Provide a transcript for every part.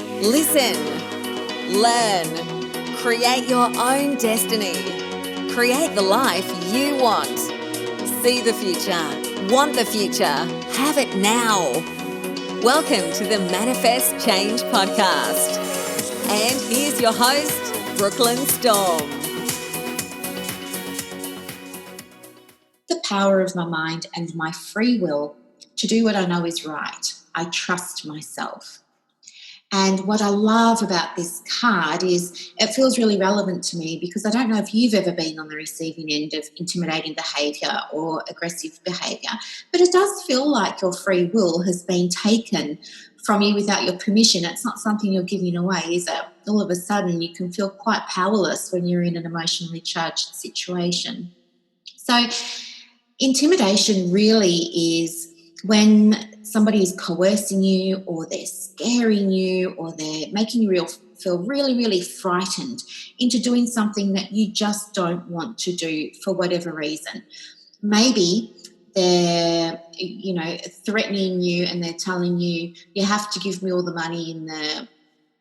Listen, learn, create your own destiny. Create the life you want. See the future, want the future, have it now. Welcome to the Manifest Change Podcast. And here's your host, Brooklyn Storme. The power of my mind and my free will to do what I know is right. I trust myself. And what I love about this card is it feels really relevant to me because I don't know if you've ever been on the receiving end of intimidating behaviour or aggressive behaviour, but it does feel like your free will has been taken from you without your permission. It's not something you're giving away, is it? All of a sudden you can feel quite powerless when you're in an emotionally charged situation. So intimidation really is when somebody is coercing you or they're scaring you or they're making you feel really, really frightened into doing something that you just don't want to do for whatever reason. Maybe they're, threatening you and they're telling you, you have to give me all the money in the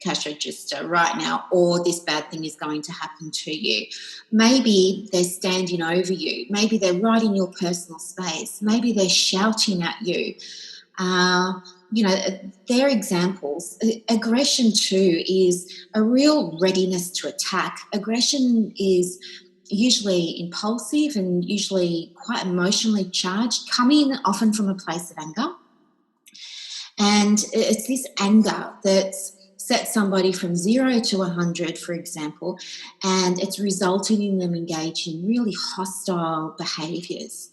cash register right now or this bad thing is going to happen to you. Maybe they're standing over you. Maybe they're right in your personal space. Maybe they're shouting at you. They're examples. Aggression too is a real readiness to attack. Aggression is usually impulsive and usually quite emotionally charged, coming often from a place of anger. And it's this anger that's set somebody from 0 to 100, for example, and it's resulting in them engaging in really hostile behaviours.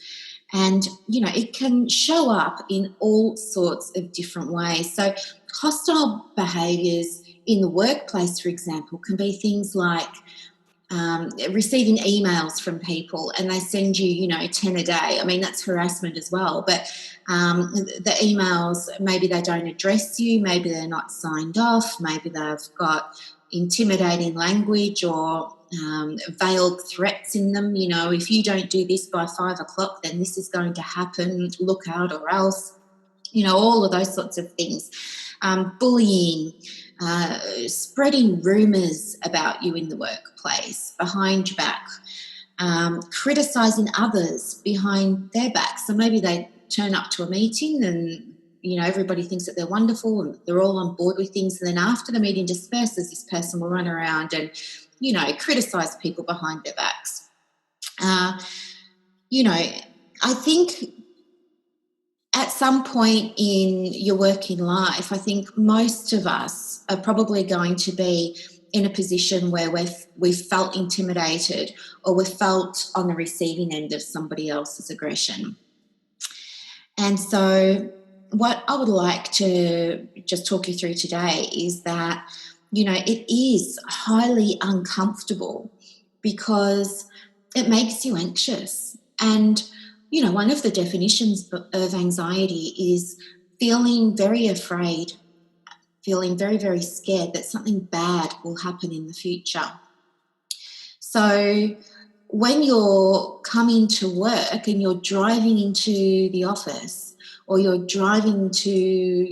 And, it can show up in all sorts of different ways. So hostile behaviours in the workplace, for example, can be things like receiving emails from people and they send you, 10 a day. I mean, that's harassment as well. But the emails, maybe they don't address you, maybe they're not signed off, maybe they've got intimidating language or veiled threats in them. If you don't do this by 5 o'clock, then this is going to happen, look out or else, all of those sorts of things. Bullying, spreading rumours about you in the workplace behind your back, criticising others behind their back. So maybe they turn up to a meeting and, everybody thinks that they're wonderful and they're all on board with things. And then after the meeting disperses, this person will run around and, criticise people behind their backs. I think at some point in your working life, I think most of us are probably going to be in a position where we've felt intimidated or we've felt on the receiving end of somebody else's aggression. And so what I would like to just talk you through today is that, it is highly uncomfortable because it makes you anxious. And one of the definitions of anxiety is feeling very afraid, feeling very, very scared that something bad will happen in the future. So when you're coming to work and you're driving into the office or you're driving to,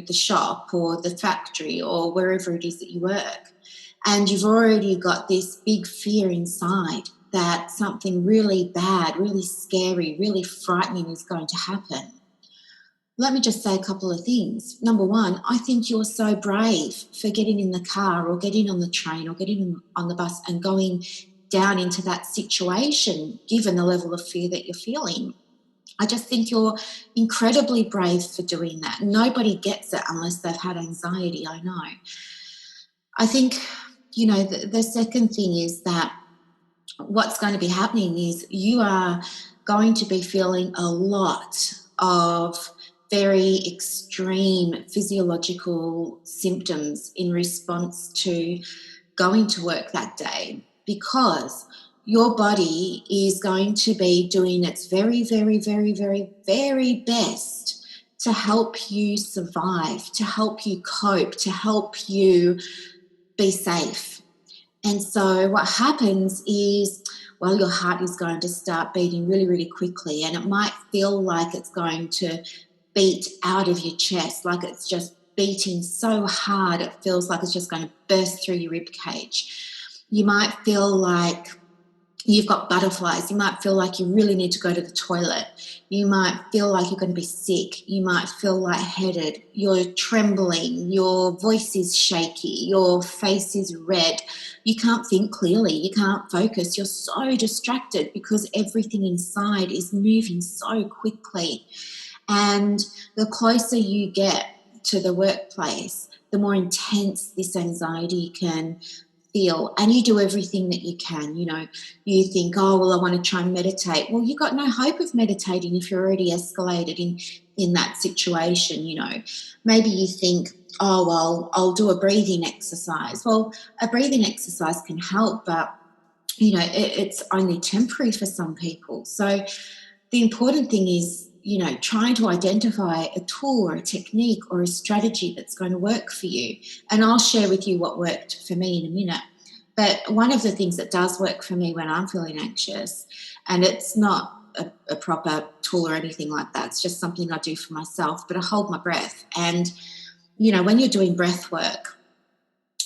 the shop or the factory or wherever it is that you work, and you've already got this big fear inside that something really bad, really scary, really frightening is going to happen. Let me just say a couple of things. Number one, I think you're so brave for getting in the car or getting on the train or getting on the bus and going down into that situation, given the level of fear that you're feeling. I just think you're incredibly brave for doing that. Nobody gets it unless they've had anxiety, I know. I think, the second thing is that what's going to be happening is you are going to be feeling a lot of very extreme physiological symptoms in response to going to work that day, because your body is going to be doing its very, very, very, very, very best to help you survive, to help you cope, to help you be safe. And so what happens is, your heart is going to start beating really, really quickly, and it might feel like it's going to beat out of your chest, like it's just beating so hard it feels like it's just going to burst through your rib cage. You might feel like you've got butterflies. You might feel like you really need to go to the toilet. You might feel like you're going to be sick. You might feel lightheaded. You're trembling. Your voice is shaky. Your face is red. You can't think clearly. You can't focus. You're so distracted because everything inside is moving so quickly. And the closer you get to the workplace, the more intense this anxiety can feel, and you do everything that you can. You think, oh, well, I want to try and meditate. Well, you've got no hope of meditating if you're already escalated in that situation. Maybe you think, oh, well, I'll do a breathing exercise. Well, a breathing exercise can help, but it's only temporary for some people. So the important thing is trying to identify a tool or a technique or a strategy that's going to work for you. And I'll share with you what worked for me in a minute. But one of the things that does work for me when I'm feeling anxious, and it's not a proper tool or anything like that, it's just something I do for myself, but I hold my breath. And, when you're doing breath work,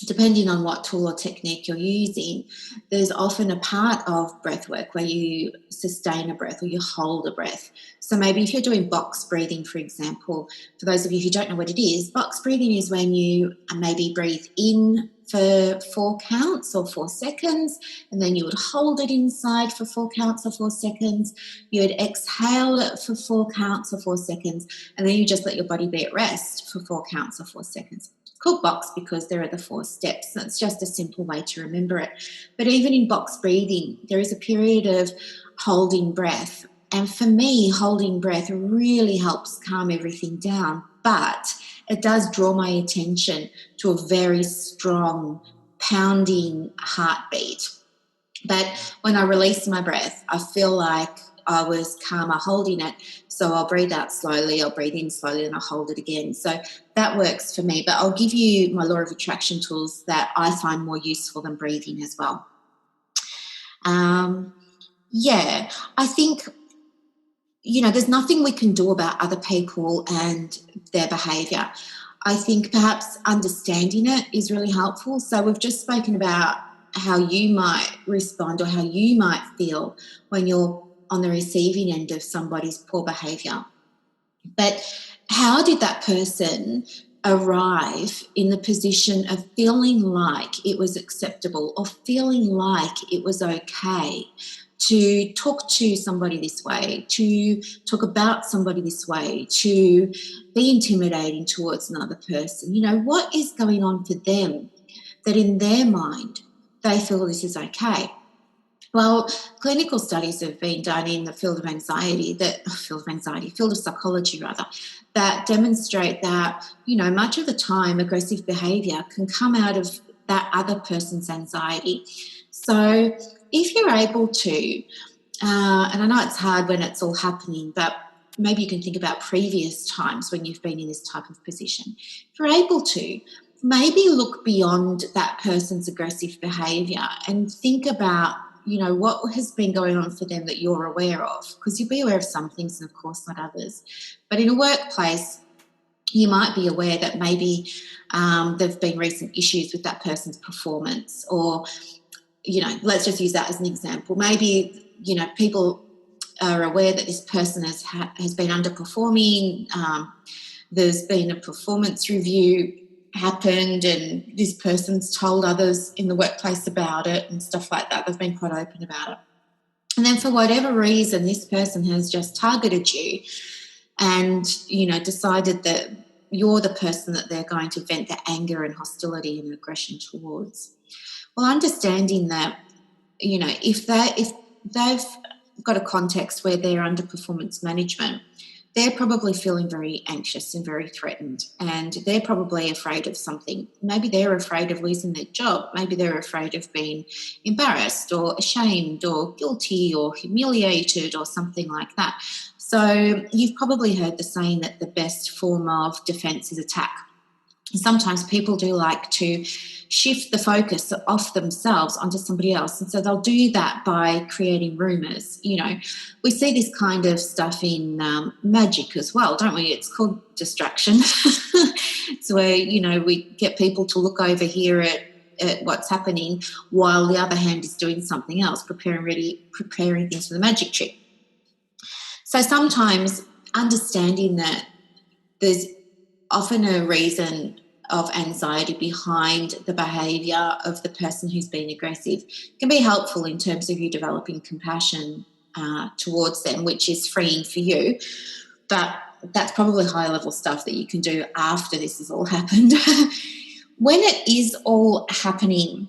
depending on what tool or technique you're using, there's often a part of breath work where you sustain a breath or you hold a breath. So maybe if you're doing box breathing, for example, for those of you who don't know what it is, box breathing is when you maybe breathe in for 4 counts or 4 seconds, and then you would hold it inside for 4 counts or 4 seconds. You would exhale it for 4 counts or 4 seconds, and then you just let your body be at rest for 4 counts or 4 seconds. Called box because there are the 4 steps. That's just a simple way to remember it. But even in box breathing, there is a period of holding breath. And for me, holding breath really helps calm everything down. But it does draw my attention to a very strong pounding heartbeat. But when I release my breath, I feel like I was calmer holding it. So I'll breathe out slowly, I'll breathe in slowly, and I'll hold it again. So that works for me. But I'll give you my law of attraction tools that I find more useful than breathing as well. I think, there's nothing we can do about other people and their behaviour. I think perhaps understanding it is really helpful. So we've just spoken about how you might respond or how you might feel when you're on the receiving end of somebody's poor behaviour. But how did that person arrive in the position of feeling like it was acceptable or feeling like it was okay to talk to somebody this way, to talk about somebody this way, to be intimidating towards another person? What is going on for them that in their mind they feel this is okay? Well, clinical studies have been done in the field of psychology rather, that demonstrate that, much of the time aggressive behaviour can come out of that other person's anxiety. So if you're able to, and I know it's hard when it's all happening, but maybe you can think about previous times when you've been in this type of position. If you're able to, maybe look beyond that person's aggressive behaviour and think about, what has been going on for them that you're aware of, because you'll be aware of some things and of course not others. But in a workplace, you might be aware that maybe there've been recent issues with that person's performance, or, let's just use that as an example. Maybe, people are aware that this person has been underperforming. There's been a performance review happened and this person's told others in the workplace about it and stuff like that. They've been quite open about it. And then for whatever reason, this person has just targeted you and, decided that you're the person that they're going to vent their anger and hostility and aggression towards. Well, understanding that, if they've got a context where they're under performance management, they're probably feeling very anxious and very threatened, and they're probably afraid of something. Maybe they're afraid of losing their job. Maybe they're afraid of being embarrassed or ashamed or guilty or humiliated or something like that. So you've probably heard the saying that the best form of defence is attack. Sometimes people do like to shift the focus off themselves onto somebody else. And so they'll do that by creating rumours. We see this kind of stuff in magic as well, don't we? It's called distraction. It's where, we get people to look over here at what's happening while the other hand is doing something else, preparing things for the magic trick. So sometimes understanding that there's often a reason of anxiety behind the behaviour of the person who's being aggressive can be helpful in terms of you developing compassion towards them, which is freeing for you. But that's probably high-level stuff that you can do after this has all happened. When it is all happening,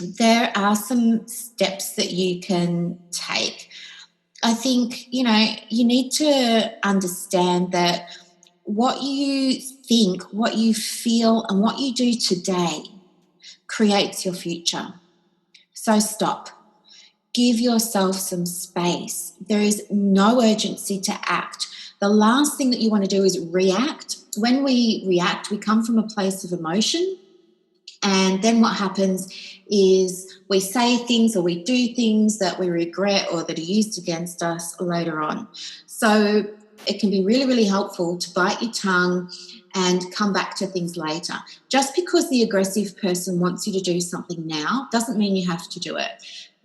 there are some steps that you can take. I think, you need to understand that what you think, what you feel, and what you do today creates your future. So stop. Give yourself some space. There is no urgency to act. The last thing that you want to do is react. When we react, we come from a place of emotion. And then what happens is we say things or we do things that we regret or that are used against us later on. So it can be really, really helpful to bite your tongue and come back to things later. Just because the aggressive person wants you to do something now doesn't mean you have to do it.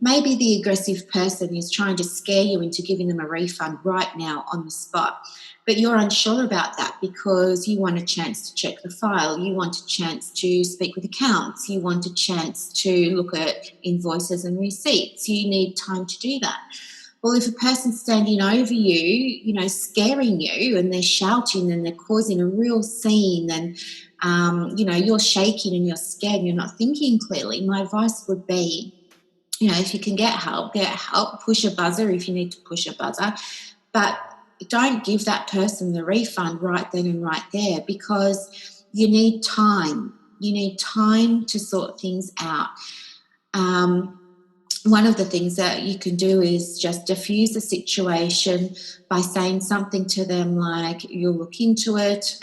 Maybe the aggressive person is trying to scare you into giving them a refund right now on the spot, but you're unsure about that because you want a chance to check the file, you want a chance to speak with accounts, you want a chance to look at invoices and receipts. You need time to do that. Well, if a person's standing over you, scaring you, and they're shouting and they're causing a real scene and, you're shaking and you're scared and you're not thinking clearly, my advice would be, if you can get help, push a buzzer if you need to push a buzzer, but don't give that person the refund right then and right there because you need time. You need time to sort things out. One of the things that you can do is just diffuse the situation by saying something to them like, you'll look into it.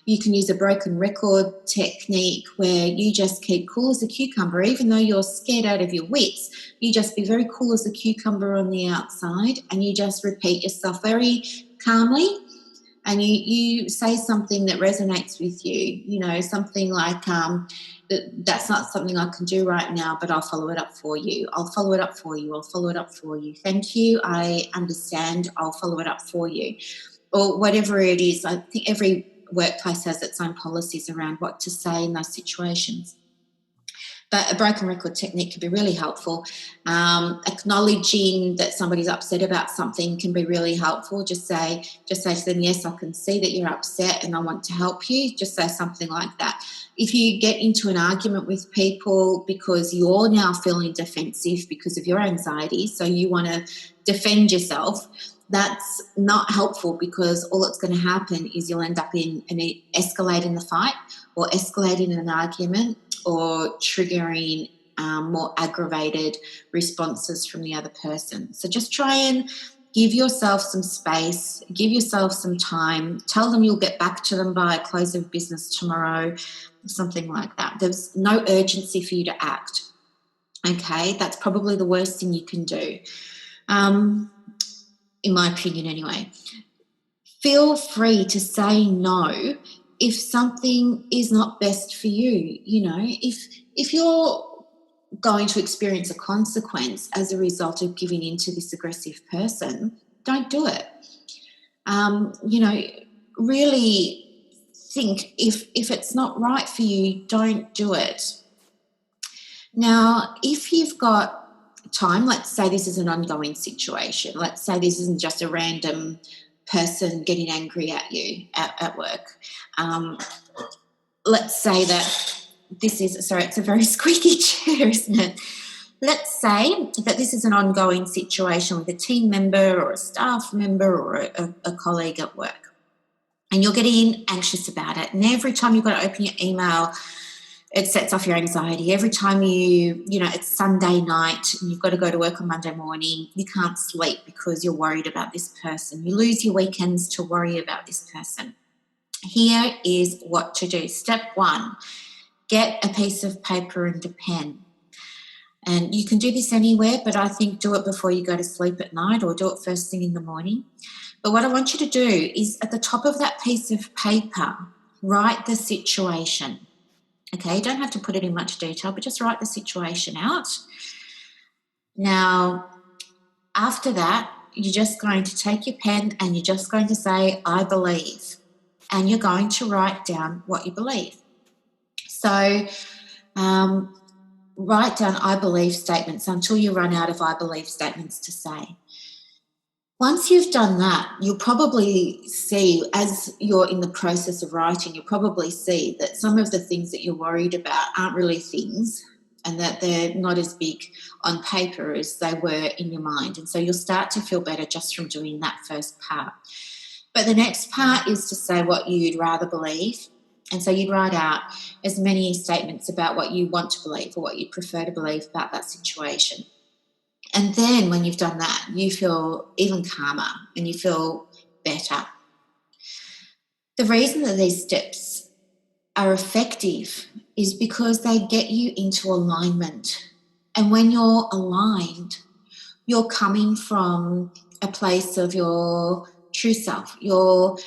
You can use a broken record technique where you just keep cool as a cucumber, even though you're scared out of your wits. You just be very cool as a cucumber on the outside and you just repeat yourself very calmly. And you say something that resonates with you, something like, that's not something I can do right now, but I'll follow it up for you. I'll follow it up for you. I'll follow it up for you. Thank you. I understand. I'll follow it up for you. Or whatever it is. I think every workplace has its own policies around what to say in those situations. But a broken record technique can be really helpful. Acknowledging that somebody's upset about something can be really helpful. Just say to them, yes, I can see that you're upset and I want to help you. Just say something like that. If you get into an argument with people because you're now feeling defensive because of your anxiety, so you want to defend yourself, that's not helpful because all that's going to happen is you'll end up escalating the fight or escalating an argument or triggering more aggravated responses from the other person. So just try and give yourself some space, give yourself some time, tell them you'll get back to them by close of business tomorrow, something like that. There's no urgency for you to act. Okay, that's probably the worst thing you can do, in my opinion anyway. Feel free to say no if something is not best for you. If you're going to experience a consequence as a result of giving in to this aggressive person, don't do it. Really think if it's not right for you, don't do it. Now, if you've got time, let's say this is an ongoing situation. Let's say this isn't just a random person getting angry at you at work. Let's say that it's a very squeaky chair, isn't it? Let's say that this is an ongoing situation with a team member or a staff member or a colleague at work, and you're getting anxious about it. And every time you've got to open your email, it sets off your anxiety. Every time it's Sunday night and you've got to go to work on Monday morning, you can't sleep because you're worried about this person. You lose your weekends to worry about this person. Here is what to do. Step 1, get a piece of paper and a pen. And you can do this anywhere, but I think do it before you go to sleep at night or do it first thing in the morning. But what I want you to do is at the top of that piece of paper, write the situation. Okay, you don't have to put it in much detail, but just write the situation out. Now, after that, you're just going to take your pen and you're just going to say, I believe. And you're going to write down what you believe. So write down I believe statements until you run out of I believe statements to say. Once you've done that, you'll probably see, as you're in the process of writing, you'll probably see that some of the things that you're worried about aren't really things and that they're not as big on paper as they were in your mind. And so you'll start to feel better just from doing that first part. But the next part is to say what you'd rather believe. And so you'd write out as many statements about what you want to believe or what you prefer to believe about that situation. And then when you've done that, you feel even calmer and you feel better. The reason that these steps are effective is because they get you into alignment. And when you're aligned, you're coming from a place of your true self. You're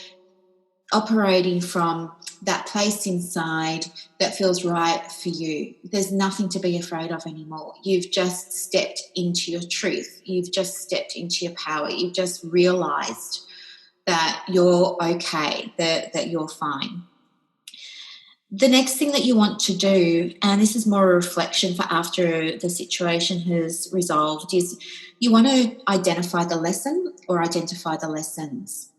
operating from that place inside that feels right for you. There's nothing to be afraid of anymore. You've just stepped into your truth. You've just stepped into your power. You've just realized that you're okay, that you're fine. The next thing that you want to do, and this is more a reflection for after the situation has resolved, is you want to identify the lesson or identify the lessons.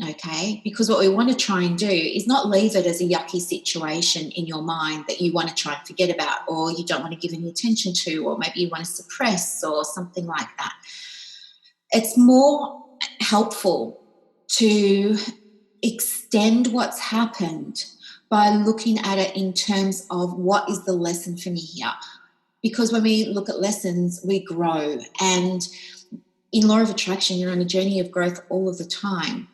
Okay, because what we want to try and do is not leave it as a yucky situation in your mind that you want to try and forget about or you don't want to give any attention to, or maybe you want to suppress or something like that. It's more helpful to extend what's happened by looking at it in terms of what is the lesson for me here. Because when we look at lessons, we grow. And in law of attraction, you're on a journey of growth all of the time.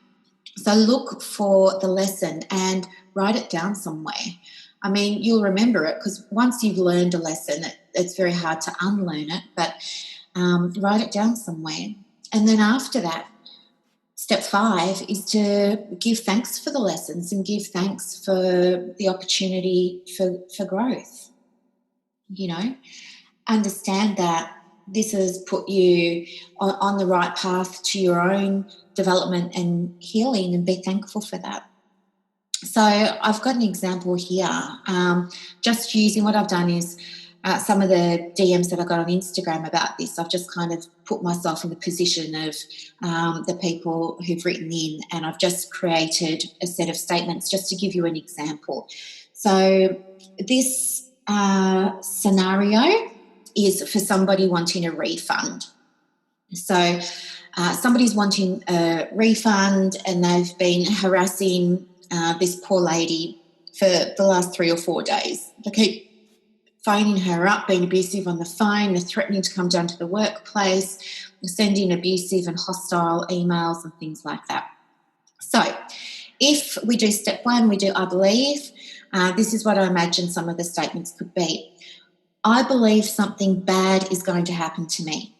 So look for the lesson and write it down somewhere. I mean, you'll remember it because once you've learned a lesson, it's very hard to unlearn it, but write it down somewhere. And then after that, step 5 is to give thanks for the lessons and give thanks for the opportunity for growth. You know, understand that this has put you on the right path to your own development and healing, and be thankful for that. So I've got an example here. Just using what I've done is some of the DMs that I got on Instagram about this, I've just kind of put myself in the position of the people who've written in, and I've just created a set of statements just to give you an example. So this scenario is for somebody wanting a refund. So somebody's wanting a refund and they've been harassing this poor lady for the last 3 or 4 days. They keep phoning her up, being abusive on the phone, they're threatening to come down to the workplace, they're sending abusive and hostile emails and things like that. So if we do step 1, we do I believe, this is what I imagine some of the statements could be. I believe something bad is going to happen to me.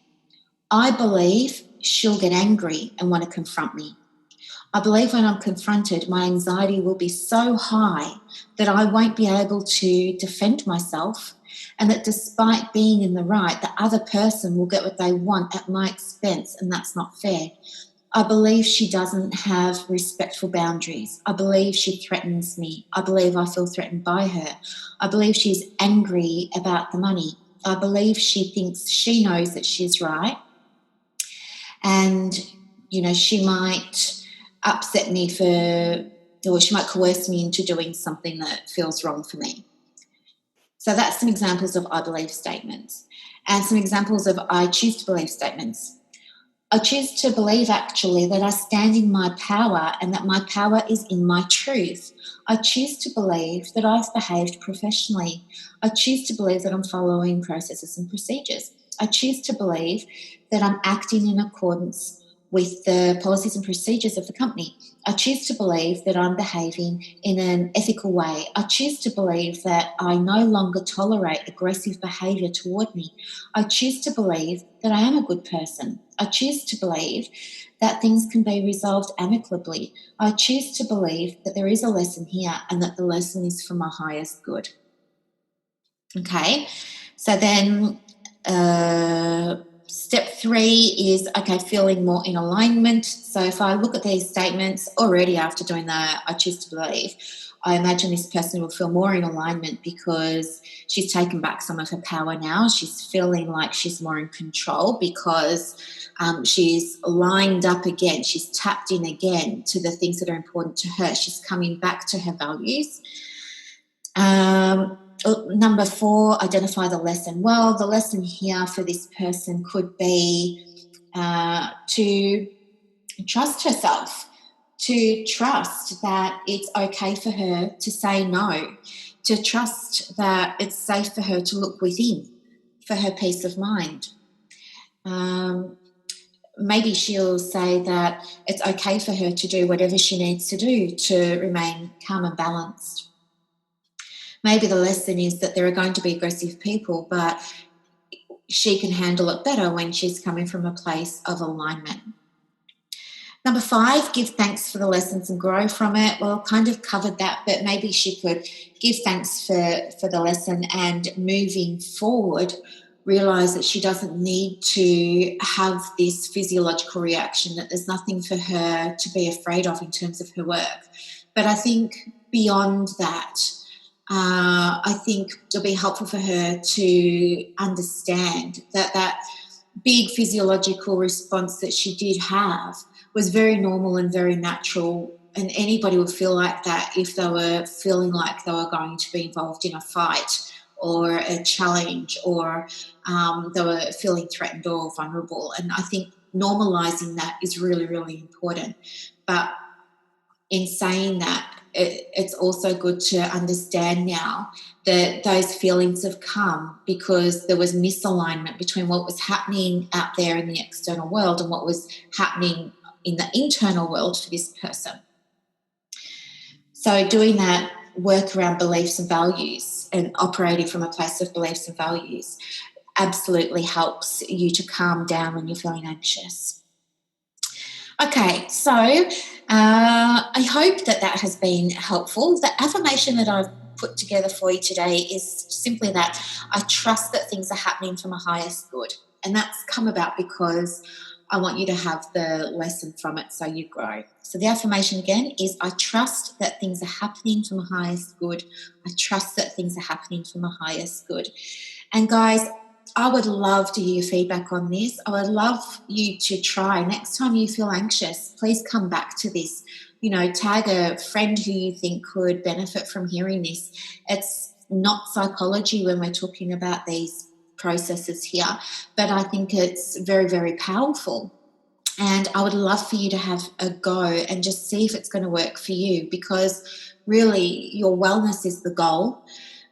I believe she'll get angry and want to confront me. I believe when I'm confronted, my anxiety will be so high that I won't be able to defend myself, and that despite being in the right, the other person will get what they want at my expense, and that's not fair. I believe she doesn't have respectful boundaries. I believe she threatens me. I believe I feel threatened by her. I believe she's angry about the money. I believe she thinks she knows that she's right. And, you know, she might upset me or she might coerce me into doing something that feels wrong for me. So that's some examples of I believe statements. And some examples of I choose to believe statements. I choose to believe actually that I stand in my power and that my power is in my truth. I choose to believe that I've behaved professionally. I choose to believe that I'm following processes and procedures. I choose to believe that I'm acting in accordance with the policies and procedures of the company. I choose to believe that I'm behaving in an ethical way. I choose to believe that I no longer tolerate aggressive behaviour toward me. I choose to believe that I am a good person. I choose to believe that things can be resolved amicably. I choose to believe that there is a lesson here and that the lesson is for my highest good. Okay, so then step 3 is, okay, feeling more in alignment. So if I look at these statements already after doing that, I choose to believe, I imagine this person will feel more in alignment because she's taken back some of her power now. She's feeling like she's more in control because she's lined up again. She's tapped in again to the things that are important to her. She's coming back to her values. Number 4, identify the lesson. Well, the lesson here for this person could be to trust herself, to trust that it's okay for her to say no, to trust that it's safe for her to look within for her peace of mind. Maybe she'll say that it's okay for her to do whatever she needs to do to remain calm and balanced. Maybe the lesson is that there are going to be aggressive people, but she can handle it better when she's coming from a place of alignment. Number 5, give thanks for the lessons and grow from it. Well, kind of covered that, but maybe she could give thanks for the lesson and moving forward, realise that she doesn't need to have this physiological reaction, that there's nothing for her to be afraid of in terms of her work. But I think beyond that, I think it'll be helpful for her to understand that big physiological response that she did have was very normal and very natural, and anybody would feel like that if they were feeling like they were going to be involved in a fight or a challenge, or they were feeling threatened or vulnerable. And I think normalising that is really, really important. But in saying that, it's also good to understand now that those feelings have come because there was misalignment between what was happening out there in the external world and what was happening in the internal world for this person. So doing that work around beliefs and values and operating from a place of beliefs and values absolutely helps you to calm down when you're feeling anxious. Okay, so I hope that has been helpful. The affirmation that I've put together for you today is simply that I trust that things are happening for my highest good. And that's come about because I want you to have the lesson from it so you grow. So the affirmation again is, I trust that things are happening for my highest good. I trust that things are happening for my highest good. And guys, I would love to hear your feedback on this. I would love you to try. Next time you feel anxious, please come back to this. Tag a friend who you think could benefit from hearing this. It's not psychology when we're talking about these processes here, but I think it's very, very powerful. And I would love for you to have a go and just see if it's going to work for you, because really your wellness is the goal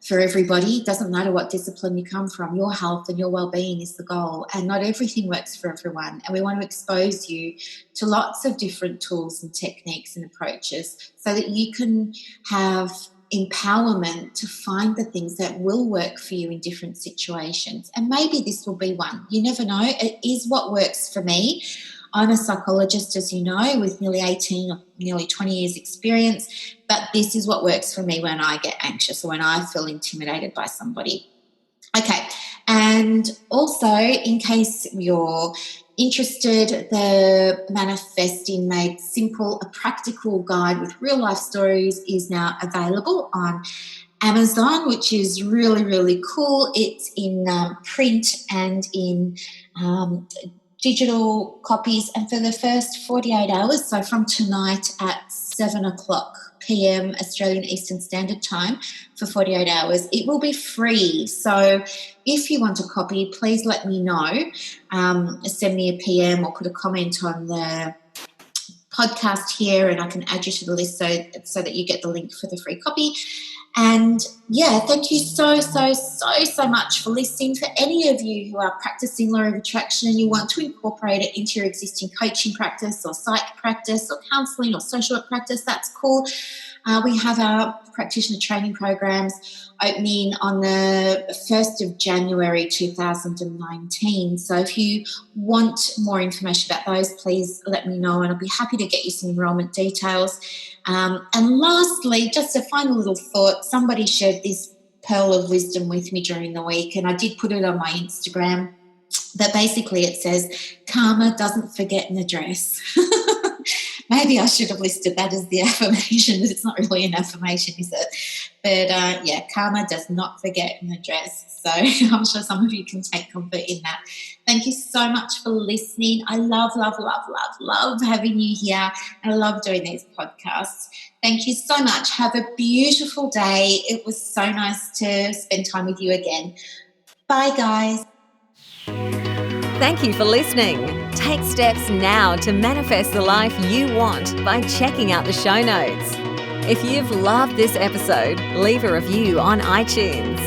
for everybody. It doesn't matter what discipline you come from. Your health and your well-being is the goal, and not everything works for everyone. And we want to expose you to lots of different tools and techniques and approaches so that you can have empowerment to find the things that will work for you in different situations. And maybe this will be one. You never know. It is what works for me. I'm a psychologist, as you know, with nearly 18 or nearly 20 years experience, but this is what works for me when I get anxious or when I feel intimidated by somebody. Okay, and also in case you're interested, the Manifesting Made Simple, a practical guide with real life stories, is now available on Amazon, which is really, really cool. It's in print and in digital copies, and for the first 48 hours, so from tonight at 7:00 p.m. Australian Eastern Standard Time for 48 hours, it will be free. So if you want a copy, please let me know. Send me a PM or put a comment on the podcast here, and I can add you to the list so that you get the link for the free copy. And yeah, thank you so much for listening. For any of you who are practicing law of attraction and you want to incorporate it into your existing coaching practice or psych practice or counselling or social work practice, that's cool. We have our practitioner training programs opening on the 1st of January 2019. So if you want more information about those, please let me know and I'll be happy to get you some enrolment details. And lastly, just a final little thought. Somebody shared this pearl of wisdom with me during the week, and I did put it on my Instagram. But basically it says, karma doesn't forget an address. Maybe I should have listed that as the affirmation, but it's not really an affirmation, is it? But yeah, karma does not forget an address. So I'm sure some of you can take comfort in that. Thank you so much for listening. I love having you here. I love doing these podcasts. Thank you so much. Have a beautiful day. It was so nice to spend time with you again. Bye, guys. Thank you for listening. Take steps now to manifest the life you want by checking out the show notes. If you've loved this episode, leave a review on iTunes.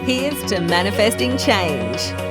Here's to manifesting change.